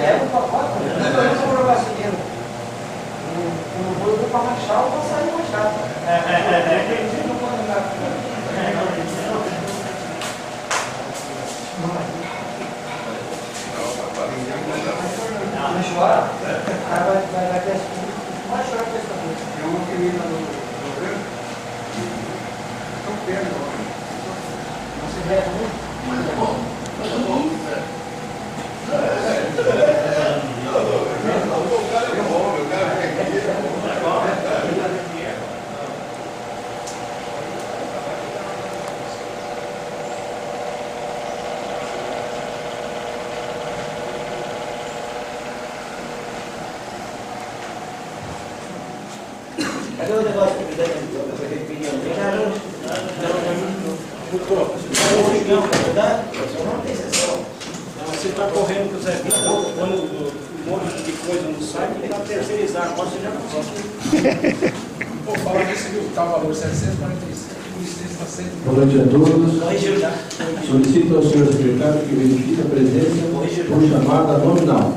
leva o pacote, eu vou jogar esse dinheiro. Eu vou para marchar ou para sair mais rápido. Não pode andar. Não chora? Vai ter mais chorar que essa coisa. É uma menina no governo. Estão perdendo. Não se vê muito. Mas é bom. Mas é bom. Cadê o negócio que me deu? Eu pedi ontem? Não, não tem sessão. Você está correndo com o Zé Vitor, quando um monte de coisa no site, ele vai terceirizar. Agora você já não consegue. Vou falar disso que está o valor 745, licença 100. Boa noite a todos. Corrigiu já. Solicito ao senhor secretário que verifique a presença por chamada nominal.